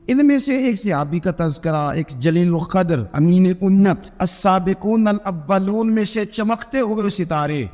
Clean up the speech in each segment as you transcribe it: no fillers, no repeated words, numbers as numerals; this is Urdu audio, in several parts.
ان میں سے ایک صحابی کا تذکرہ، ایک جلیل القدر امین امت السابقون الاولون میں سے چمکتے ہوئے ستارے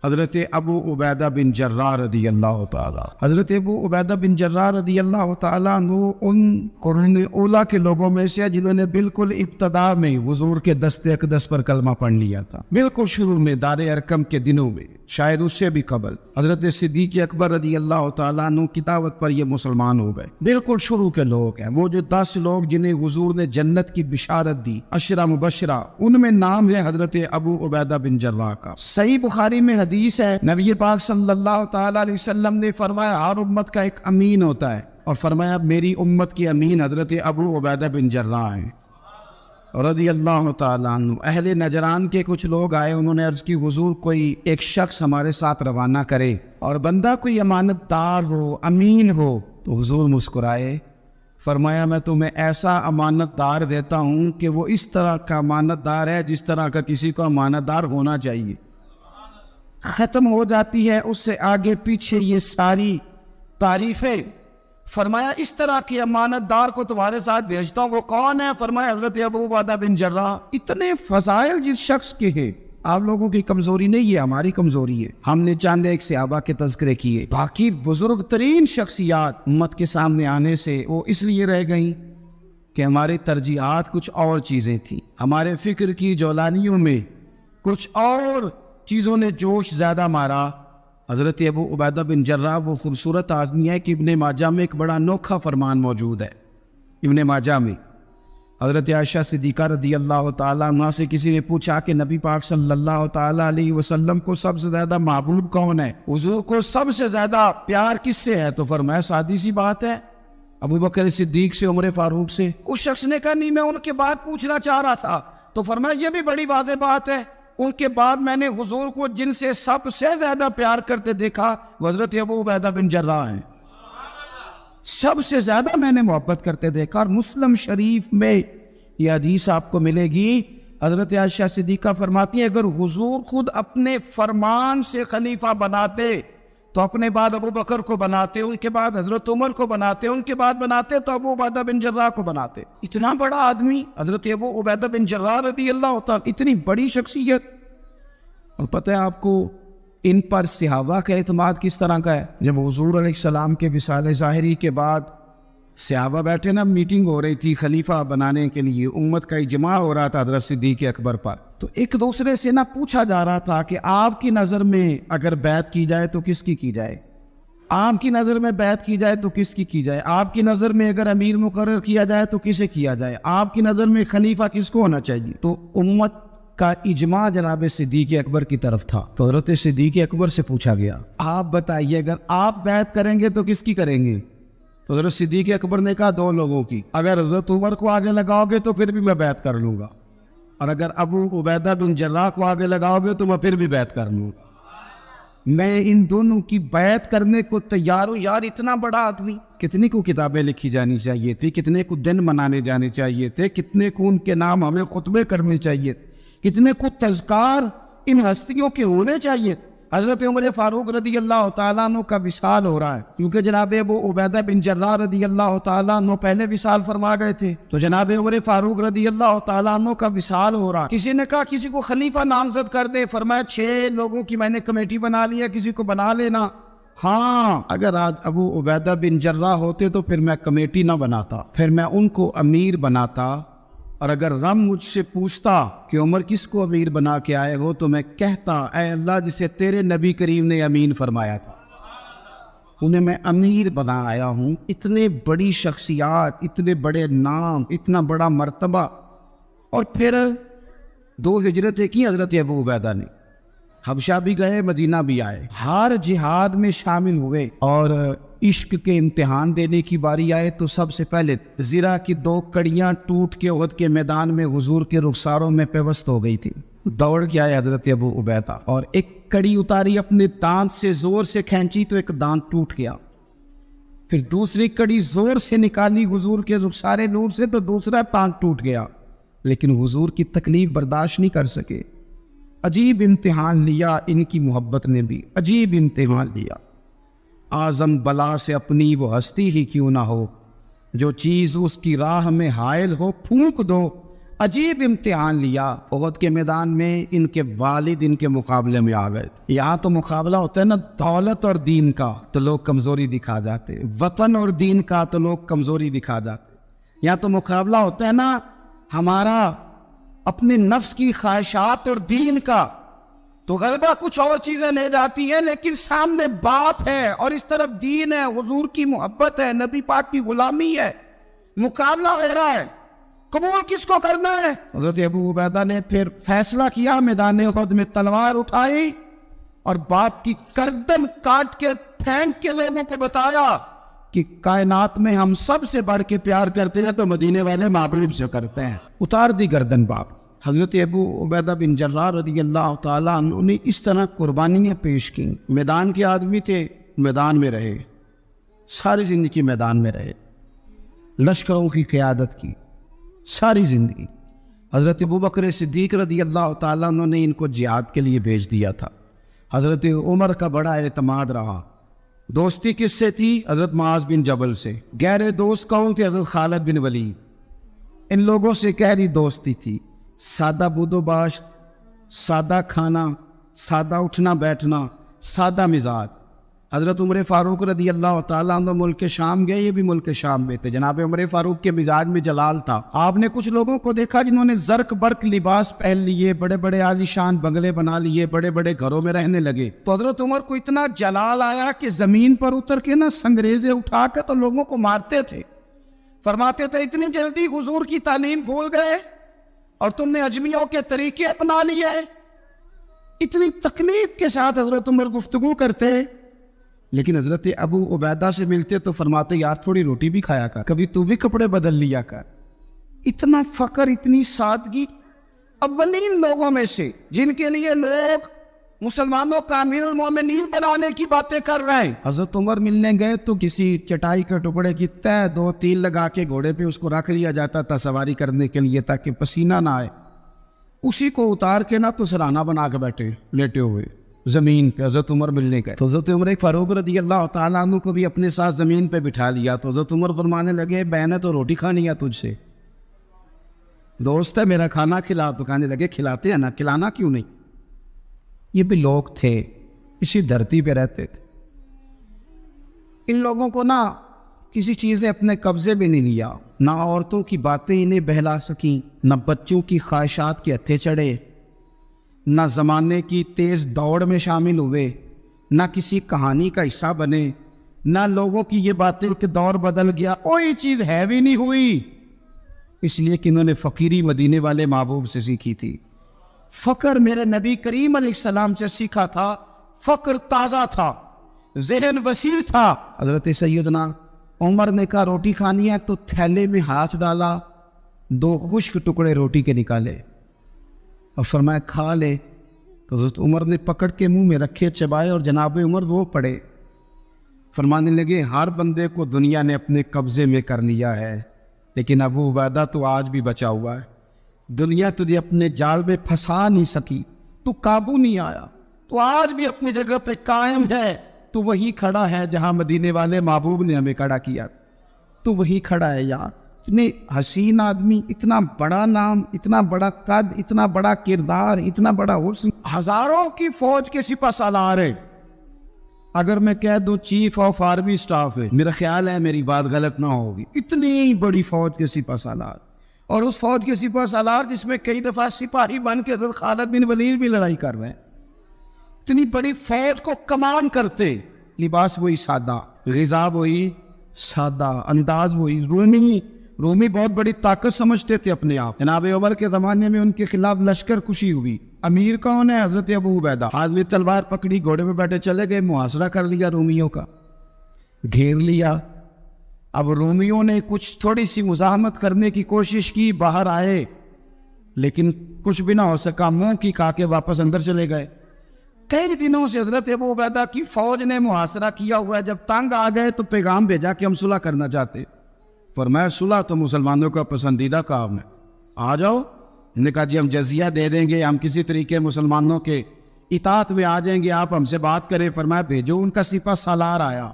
حضرت ابو عبیدہ بن جراح رضی اللہ تعالیٰ. حضرت ابو عبیدہ بن جراح رضی اللہ تعالیٰ عنہ ان قرون اولا کے لوگوں میں سے جنہوں نے بالکل ابتدا میں حضور کے دست اقدس پر کلمہ پڑھ لیا تھا. بالکل شروع میں دار ارقم کے دنوں میں، شاید اس سے بھی قبل حضرت صدیق اکبر رضی اللہ تعالیٰ عنہ کی دعوت پر یہ مسلمان ہو گئے. بالکل شروع کے لوگ ہیں، وہ جو 10 لوگ جنہیں حضور نے جنت کی بشارت دی، عشرہ مبشرہ، ان میں نام ہے حضرت ابو عبیدہ بن جراح کا. صحیح بخاری میں حدیث ہے، نبی پاک صلی اللہ تعالیٰ علیہ وسلم نے فرمایا ہر امت کا ایک امین ہوتا ہے، اور فرمایا میری امت کی امین حضرت ابو عبیدہ بن جراح ہیں رضی اللہ تعالیٰ عنہ. اہل نجران کے کچھ لوگ آئے، انہوں نے عرض کی حضور کوئی ایک شخص ہمارے ساتھ روانہ کرے اور بندہ کوئی امانت دار ہو، امین ہو. تو حضور مسکرائے، فرمایا میں تمہیں ایسا امانت دار دیتا ہوں کہ وہ اس طرح کا امانت دار ہے جس طرح کا کسی کو امانت دار ہونا چاہیے. ختم ہو جاتی ہے اس سے آگے پیچھے یہ ساری تعریفیں. فرمایا اس طرح کی امانت دار کو تمہارے ساتھ بھیجتا ہوں، وہ کون ہے؟ فرمایا حضرت ابو عبیدہ بن جراح. اتنے فضائل جس شخص کے ہیں. آپ لوگوں کی کمزوری نہیں، یہ ہماری کمزوری ہے. ہم نے چاند ایک صحابہ کے تذکرے کیے، باقی بزرگ ترین شخصیات امت کے سامنے آنے سے وہ اس لیے رہ گئیں کہ ہماری ترجیحات کچھ اور چیزیں تھیں، ہمارے فکر کی جولانیوں میں کچھ اور چیزوں نے جوش زیادہ مارا. حضرت ابو عبیدہ بن جراح وہ خوبصورت آدمی ہے کہ ابن ماجہ میں ایک بڑا انوکھا فرمان موجود ہے. ابن ماجہ میں حضرت عائشہ صدیقہ رضی اللہ تعالیٰ عنہ سے کسی نے پوچھا کہ نبی پاک صلی اللہ تعالیٰ علیہ وسلم کو سب سے زیادہ محبوب کون ہے، حضور کو سب سے زیادہ پیار کس سے ہے؟ تو فرمایا سادی سی بات ہے، ابو بکر صدیق سے، عمر فاروق سے. اس شخص نے کہا نہیں، میں ان کے بعد پوچھنا چاہ رہا تھا. تو فرمایا یہ بھی بڑی واضح بات ہے، ان کے بعد میں نے حضور کو جن سے سب سے زیادہ پیار کرتے دیکھا وہ حضرت ابو عبیدہ بن جراح ہیں. سب سے زیادہ میں نے محبت کرتے دیکھا. اور مسلم شریف میں یہ حدیث آپ کو ملے گی. حضرت عائشہ صدیقہ فرماتی ہیں اگر حضور خود اپنے فرمان سے خلیفہ بناتے تو اپنے بعد ابو بکر کو بناتے، ان کے بعد حضرت عمر کو بناتے، ان کے بعد بناتے تو ابو عبیدہ بن جراح کو بناتے. اتنا بڑا آدمی حضرت ابو عبیدہ بن جراح رضی اللہ تعالیٰ، اتنی بڑی شخصیت. اور پتہ ہے آپ کو ان پر صحابہ کا اعتماد کس طرح کا ہے؟ جب حضور علیہ السلام کے وصال ظاہری کے بعد صحابہ بیٹھے نا، میٹنگ ہو رہی تھی خلیفہ بنانے کے لیے، امت کا اجماع ہو رہا تھا حضرت صدیق اکبر پر. تو ایک دوسرے سے نہ پوچھا جا رہا تھا کہ آپ کی نظر میں اگر بیعت کی جائے تو کس کی کی جائے، آپ کی نظر میں بیعت کی جائے تو کس کی کی جائے، آپ کی نظر میں اگر امیر مقرر کیا جائے تو کسے کیا جائے، آپ کی نظر میں خلیفہ کس کو ہونا چاہیے. تو امت کا اجماع جناب صدیق اکبر کی طرف تھا. تو حضرت صدیق اکبر سے پوچھا گیا آپ بتائیے اگر آپ بیعت کریں گے تو کس کی کریں گے؟ تو حضرت صدیق اکبر نے کہا 2 لوگوں کی. اگر حضرت عمر کو آگے لگاؤ گے تو پھر بھی میں بیعت کر لوں گا، اور اگر ابو عبیدہ بن جراح کو آگے لگاؤ گے تو میں پھر بھی بیعت کر لوں گا. میں ان دونوں کی بیعت کرنے کو تیار ہوں. یار اتنا بڑا آدمی، کتنے کو کتابیں لکھی جانی چاہیے تھی، کتنے کو دن منانے جانے چاہیے تھے، کتنے کو ان کے نام ہمیں خطبے کرنے چاہیے، کتنے کو تذکار ان ہستیوں کے ہونے چاہیے. حضرت عمر فاروق رضی اللہ تعالیٰ عنہ کا وصال ہو رہا ہے، کیونکہ جناب ابو عبیدہ بن جراح رضی اللہ تعالیٰ عنہ پہلے وصال فرما گئے تھے. تو جناب عمر فاروق رضی اللہ تعالیٰ عنہ کا وصال ہو رہا. کسی نے کہا کسی کو خلیفہ نامزد کر دے. فرمایا 6 لوگوں کی میں نے کمیٹی بنا لی ہے، کسی کو بنا لینا. ہاں اگر آج ابو عبیدہ بن جراح ہوتے تو پھر میں کمیٹی نہ بناتا، پھر میں ان کو امیر بناتا. اور اگر رب مجھ سے پوچھتا کہ عمر کس کو امیر بنا کے آئے ہو تو میں کہتا اے اللہ جسے تیرے نبی کریم نے امین فرمایا تھا انہیں میں امیر بنا آیا ہوں. اتنے بڑی شخصیات، اتنے بڑے نام، اتنا بڑا مرتبہ. اور پھر 2 ہجرتیں کی حضرت ابو عبیدہ نے، حبشہ بھی گئے، مدینہ بھی آئے، ہر جہاد میں شامل ہوئے. اور عشق کے امتحان دینے کی باری آئے تو سب سے پہلے زرہ کی 2 کڑیاں ٹوٹ کے احد کے میدان میں حضور کے رخساروں میں پیوست ہو گئی تھی. دوڑ کے آئے حضرت ابو عبیدہ اور ایک کڑی اتاری، اپنے دانت سے زور سے کھینچی تو ایک دانت ٹوٹ گیا. پھر دوسری کڑی زور سے نکالی حضور کے رخسارے نور سے تو دوسرا دانت ٹوٹ گیا. لیکن حضور کی تکلیف برداشت نہیں کر سکے. عجیب امتحان لیا ان کی محبت نے بھی، عجیب امتحان لیا. اعظم بلا سے اپنی وہ ہستی ہی کیوں نہ ہو، جو چیز اس کی راہ میں حائل ہو پھونک دو۔ عجیب امتحان لیا احد کے میدان میں، ان کے والد ان کے مقابلے میں آ گئے۔ یہاں تو مقابلہ ہوتا ہے نا دولت اور دین کا، تو لوگ کمزوری دکھا جاتے، وطن اور دین کا تو لوگ کمزوری دکھا جاتے۔ یہاں تو مقابلہ ہوتا ہے نا ہمارا اپنے نفس کی خواہشات اور دین کا، تو غلبہ کچھ اور چیزیں لے جاتی ہیں، لیکن سامنے باپ ہے اور اس طرف دین ہے، حضور کی محبت ہے، نبی پاک کی غلامی ہے، مقابلہ ہو رہا ہے، قبول کس کو کرنا ہے؟ حضرت ابو عبیدہ نے پھر فیصلہ کیا، میدان احد میں تلوار اٹھائی اور باپ کی گردن کاٹ کے پھینک کے لوگوں کو بتایا کہ کائنات میں ہم سب سے بڑھ کے پیار کرتے ہیں تو مدینے والے محبوب سے کرتے ہیں۔ اتار دی گردن باپ۔ حضرت ابو عبیدہ بن جراح رضی اللہ تعالیٰ عنہ نے اس طرح قربانیاں پیش کی۔ میدان کے آدمی تھے، میدان میں رہے، ساری زندگی میدان میں رہے، لشکروں کی قیادت کی ساری زندگی۔ حضرت ابوبکر صدیق رضی اللہ تعالیٰ عنہ نے ان کو جہاد کے لیے بھیج دیا تھا۔ حضرت عمر کا بڑا اعتماد رہا۔ دوستی کس سے تھی؟ حضرت معاذ بن جبل سے۔ گہرے دوست کون تھے؟ حضرت خالد بن ولید۔ ان لوگوں سے گہری دوستی تھی۔ سادہ بود و باش، سادہ کھانا، سادہ اٹھنا بیٹھنا، سادہ مزاج۔ حضرت عمر فاروق رضی اللہ تعالیٰ عنہ ملک شام گئے، یہ بھی ملک شام میں تھے۔ جناب عمر فاروق کے مزاج میں جلال تھا۔ آپ نے کچھ لوگوں کو دیکھا جنہوں نے زرق برق لباس پہن لیے، بڑے بڑے عالی شان بنگلے بنا لیے، بڑے بڑے گھروں میں رہنے لگے۔ تو حضرت عمر کو اتنا جلال آیا کہ زمین پر اتر کے نا سنگریزے اٹھا کے تو لوگوں کو مارتے تھے۔ فرماتے تھے اتنی جلدی حضور کی تعلیم بھول گئے اور تم نے اجمیوں کے طریقے اپنا لیے۔ اتنی تکلیف کے ساتھ حضرت عمر گفتگو کرتے، لیکن حضرت ابو عبیدہ سے ملتے تو فرماتے یار تھوڑی روٹی بھی کھایا کر، کبھی تو بھی کپڑے بدل لیا کر۔ اتنا فقر، اتنی سادگی۔ اولین لوگوں میں سے جن کے لیے لوگ مسلمانوں کا امیر المومنین بنانے کی باتیں کر رہے ہیں، حضرت عمر ملنے گئے تو کسی چٹائی کے ٹکڑے کی تہ دو تیل لگا کے گھوڑے پہ اس کو رکھ لیا جاتا تھا سواری کرنے کے لیے تاکہ پسینہ نہ آئے، اسی کو اتار کے نا تو سرانہ بنا کے بیٹھے لیٹے ہوئے زمین پہ۔ حضرت عمر ملنے گئے تو حضرت عمر فاروق رضی اللہ تعالیٰ عنہ کو بھی اپنے ساتھ زمین پہ بٹھا لیا۔ تو حضرت عمر فرمانے لگے میں نے تو روٹی کھانی ہے تجھ سے، دوست ہے میرا، کھانا کھلا۔ تو کہنے لگے کھلاتے ہیں نا، کھلانا کیوں نہیں؟ یہ بھی لوگ تھے، اسی دھرتی پہ رہتے تھے۔ ان لوگوں کو نا کسی چیز نے اپنے قبضے میں نہیں لیا، نہ عورتوں کی باتیں انہیں بہلا سکیں، نہ بچوں کی خواہشات کے ہتھے چڑھے، نہ زمانے کی تیز دوڑ میں شامل ہوئے، نہ کسی کہانی کا حصہ بنے، نہ لوگوں کی یہ باتیں کہ دور بدل گیا، کوئی چیز ہیوی نہیں ہوئی، اس لیے کہ انہوں نے فقیری مدینے والے محبوب سے سیکھی تھی۔ فقر میرے نبی کریم علیہ السلام سے سیکھا تھا، فقر تازہ تھا، ذہن وسیع تھا۔ حضرت سیدنا عمر نے کہا روٹی کھانی ہے تو تھیلے میں ہاتھ ڈالا، دو خشک ٹکڑے روٹی کے نکالے اور فرمایا کھا لے۔ تو حضرت عمر نے پکڑ کے منہ میں رکھے، چبائے اور جناب عمر رو پڑے۔ فرمانے لگے ہر بندے کو دنیا نے اپنے قبضے میں کر لیا ہے، لیکن ابو عبیدہ تو آج بھی بچا ہوا ہے۔ دنیا تجھے اپنے جال میں پھنسا نہیں سکی، تو قابو نہیں آیا، تو آج بھی اپنی جگہ پہ قائم ہے، تو وہی کھڑا ہے جہاں مدینے والے محبوب نے ہمیں کھڑا کیا، تو وہی کھڑا ہے یار۔ اتنے حسین آدمی، اتنا بڑا نام، اتنا بڑا قد، اتنا بڑا کردار، اتنا بڑا حسن، ہزاروں کی فوج کے سپہ سالار ہے۔ اگر میں کہہ دوں چیف آف آرمی سٹاف ہے، میرا خیال ہے میری بات غلط نہ ہوگی، اتنی بڑی فوج کے سپہ سالار، اور اس فوج کے سپہ سالار جس میں کئی دفعہ سپاہی بن کے حضرت خالد بن ولید بھی لڑائی کر رہے ہیں، اتنی بڑی فوج کو کمان کرتے، لباس وہی سادہ، غذا وہی سادہ، انداز وہی رومی بہت بڑی طاقت سمجھتے تھے اپنے آپ۔ جناب عمر کے زمانے میں ان کے خلاف لشکر کشی ہوئی۔ امیر کون ہے؟ حضرت ابو عبیدہ۔ آدمی تلوار پکڑی، گھوڑے پہ بیٹھے چلے گئے، محاصرہ کر لیا رومیوں کا، گھیر لیا۔ اب رومیوں نے کچھ تھوڑی سی مزاحمت کرنے کی کوشش کی، باہر آئے، لیکن کچھ بھی نہ ہو سکا، منہ کی کھا کے واپس اندر چلے گئے۔ کئی دنوں سے حضرت ابو عبیدہ کی فوج نے محاصرہ کیا ہوا ہے، جب تنگ آ گئے تو پیغام بھیجا کہ ہم صلح کرنا چاہتے۔ فرمایا صلح تو مسلمانوں کا پسندیدہ کام ہے، آ جاؤ۔ نے کہا جی ہم جزیہ دے دیں گے، ہم کسی طریقے مسلمانوں کے اطاعت میں آ جائیں گے، آپ ہم سے بات کریں۔ فرمایا بھیجو۔ ان کا سپہ سالار آیا،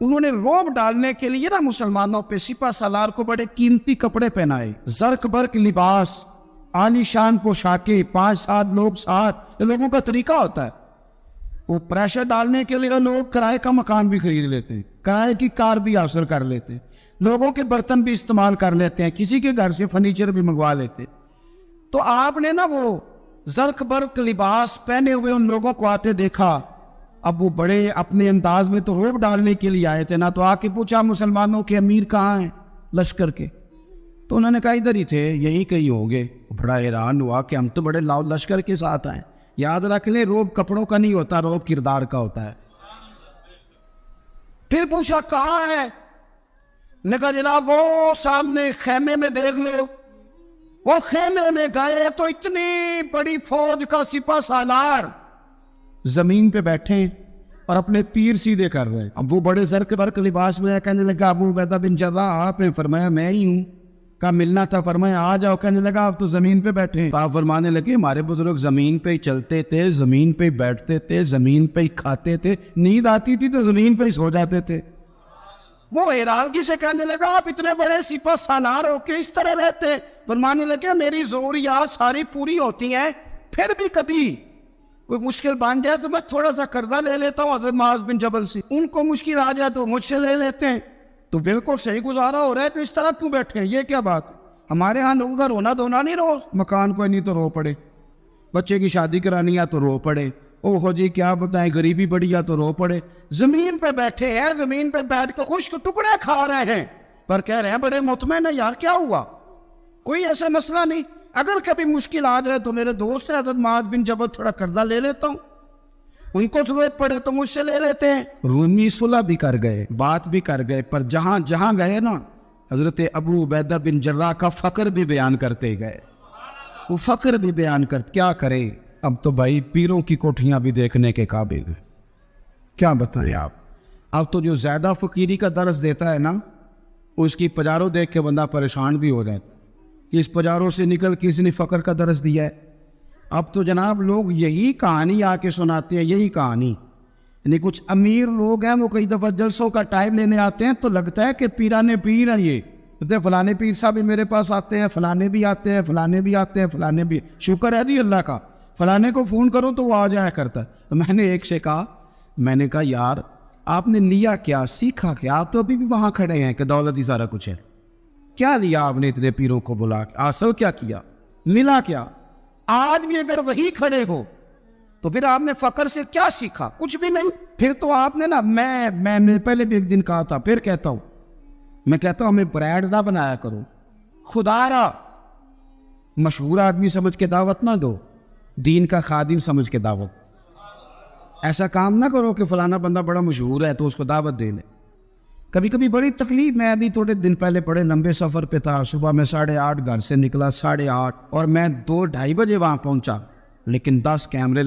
انہوں نے روب ڈالنے کے لیے نا مسلمانوں پہ سپہ سالار کو بڑے قیمتی کپڑے پہنائے، زرق برق لباس، عالی شان پوشاکیں، 5-7 لوگ ساتھ، یہ لوگوں کا طریقہ ہوتا ہے۔ وہ پریشر ڈالنے کے لیے لوگ کرائے کا مکان بھی خرید لیتے ہیں، کرائے کی کار بھی حاصل کر لیتے ہیں، لوگوں کے برتن بھی استعمال کر لیتے ہیں، کسی کے گھر سے فرنیچر بھی منگوا لیتے۔ تو آپ نے نا وہ زرق برق لباس پہنے ہوئے ان لوگوں کو آتے دیکھا۔ اب وہ بڑے اپنے انداز میں تو روب ڈالنے کے لیے آئے تھے نا، تو آ کے پوچھا مسلمانوں کے امیر کہاں ہیں لشکر کے؟ تو انہوں نے کہا ادھر ہی تھے، یہی کہیں ہوں گے۔ بڑا حیران ہوا کہ ہم تو بڑے لاؤ لشکر کے ساتھ آئے۔ یاد رکھ لیں، روب کپڑوں کا نہیں ہوتا، روب کردار کا ہوتا ہے۔ پھر پوچھا کہاں ہے؟ نے کہا جناب وہ سامنے خیمے میں دیکھ لو۔ وہ خیمے میں گئے تو اتنی بڑی فوج کا سپہ سالار زمین پہ بیٹھے اور اپنے تیر سیدھے کر رہے ہیں۔ اب وہ بڑے زرق برق لباس میں کہنے لگا ابو عبیدہ بن جراح آپ ہیں؟ فرمایا میں ہی ہوں۔ کہا ملنا تھا؟ فرمایا آ جاؤ۔ کہنے لگا آپ تو زمین پہ بیٹھے ہیں۔ آپ فرمانے لگے ہمارے بزرگ زمین پہ ہی چلتے تھے، زمین پہ ہی بیٹھتے تھے، زمین پہ ہی کھاتے تھے، نیند آتی تھی تو زمین پہ ہی سو جاتے تھے۔ وہ حیرانگی سے کہنے لگا آپ اتنے بڑے سپہ سالار ہو کے اس طرح رہتے؟ فرمانے لگے میری ضروریات ساری پوری ہوتی ہیں، پھر بھی کبھی کوئی مشکل بن جائے تو میں تھوڑا سا قرضہ لے لیتا ہوں حضرت معاذ بن جبل سے، ان کو مشکل آ جائے تو مجھ سے لے لیتے ہیں۔ تو بالکل صحیح گزارا ہو رہا ہے، تو اس طرح کیوں بیٹھے ہیں؟ یہ کیا بات؟ ہمارے ہاں لوگوں کا رونا دھونا نہیں، روز مکان کوئی نہیں تو رو پڑے، بچے کی شادی کرانی ہے تو رو پڑے، او ہو جی کیا بتائیں غریبی بڑی ہے تو رو پڑے۔ زمین پہ بیٹھے ہیں، زمین پہ بیٹھ کے خشک ٹکڑے کھا رہے ہیں، پر کہہ رہے ہیں بڑے مطمئن ہیں یار کیا ہوا، کوئی ایسا مسئلہ نہیں، اگر کبھی مشکل آ جائے تو میرے دوست ہے حضرت معاذ بن جبل تھوڑا قرضہ لے لیتا ہوں، ان کو ضرورت پڑے تو مجھ سے لے لیتے ہیں۔ رومی صلح بھی کر گئے، بات بھی کر گئے، پر جہاں جہاں گئے نا حضرت ابو عبیدہ بن جراح کا فقر بھی بیان کرتے گئے، وہ فقر بھی بیان کر کیا کرے۔ اب تو بھائی پیروں کی کوٹھیاں بھی دیکھنے کے قابل ہیں، کیا بتائیں آپ۔ اب تو جو زیادہ فقیری کا درس دیتا ہے نا، اس کی پجاروں دیکھ کے بندہ پریشان بھی ہو جاتا کہ اس پجاروں سے نکل کے اس نے فقر کا درس دیا ہے۔ اب تو جناب لوگ یہی کہانی آ کے سناتے ہیں، یہی کہانی، یعنی کچھ امیر لوگ ہیں وہ کئی دفعہ جلسوں کا ٹائم لینے آتے ہیں تو لگتا ہے کہ پیرانے پیر ہیں، یہ کہتے ہیں فلانے پیر صاحب بھی میرے پاس آتے ہیں، فلانے بھی آتے ہیں، فلانے بھی آتے ہیں، فلانے بھی، شکر ہے جی اللہ کا، فلانے کو فون کرو تو وہ آ جایا کرتا ہے۔ میں نے ایک سے کہا، میں نے کہا یار آپ نے لیا کیا، سیکھا کیا؟ آپ تو ابھی بھی وہاں کھڑے ہیں کہ دولت ہی سارا کچھ ہے، کیا لیا آپ نے اتنے پیروں کو بلا کے؟ حاصل کیا کیا، ملا کیا؟ آج بھی اگر وہی کھڑے ہو تو پھر آپ نے فقر سے کیا سیکھا؟ کچھ بھی نہیں۔ پھر تو آپ نے نا میں نے پہلے بھی ایک دن کہا تھا، پھر کہتا ہوں، میں کہتا ہوں ہمیں برانڈ نہ بنایا کرو، خدا را مشہور آدمی سمجھ کے دعوت نہ دو، دین کا خادم سمجھ کے دعوت۔ ایسا کام نہ کرو کہ فلانا بندہ بڑا مشہور ہے تو اس کو دعوت دے لیں۔ کبھی کبھی بڑی تکلیف، میں ابھی تھوڑے دن پہلے بڑے لمبے سفر پہ تھا، صبح میں 8:30 گھر سے نکلا، 8:30 اور میں 2-2:30 بجے وہاں پہنچا، لیکن 10 کیمرے